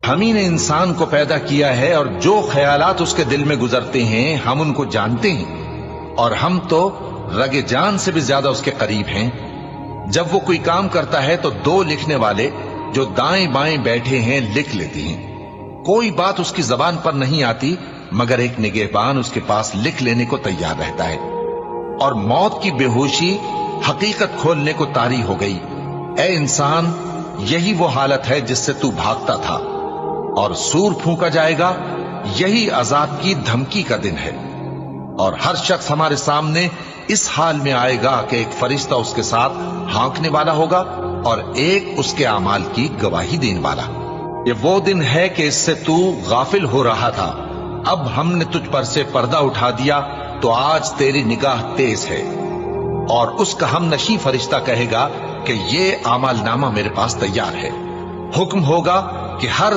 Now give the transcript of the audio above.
ہم ہی نے انسان کو پیدا کیا ہے اور جو خیالات اس کے دل میں گزرتے ہیں ہم ان کو جانتے ہیں، اور ہم تو رگ جان سے بھی زیادہ اس کے قریب ہیں۔ جب وہ کوئی کام کرتا ہے تو دو لکھنے والے جو دائیں بائیں بیٹھے ہیں لکھ لیتے ہیں۔ کوئی بات اس کی زبان پر نہیں آتی مگر ایک نگہبان اس کے پاس لکھ لینے کو تیار رہتا ہے۔ اور موت کی بے ہوشی حقیقت کھولنے کو طاری ہو گئی۔ اے انسان، یہی وہ حالت ہے جس سے تو بھاگتا تھا، اور سور پھونکا جائے گا، یہی عذاب کی دھمکی کا دن ہے۔ اور ہر شخص ہمارے سامنے اس حال میں آئے گا کہ ایک فرشتہ اس کے ساتھ ہانکنے والا ہوگا اور ایک اس کے اعمال کی گواہی دینے والا۔ یہ وہ دن ہے کہ اس سے تو غافل ہو رہا تھا، اب ہم نے تجھ پر سے پردہ اٹھا دیا تو آج تیری نگاہ تیز ہے۔ اور اس کا ہم نشیں فرشتہ کہے گا کہ یہ اعمال نامہ میرے پاس تیار ہے۔ حکم ہوگا کہ ہر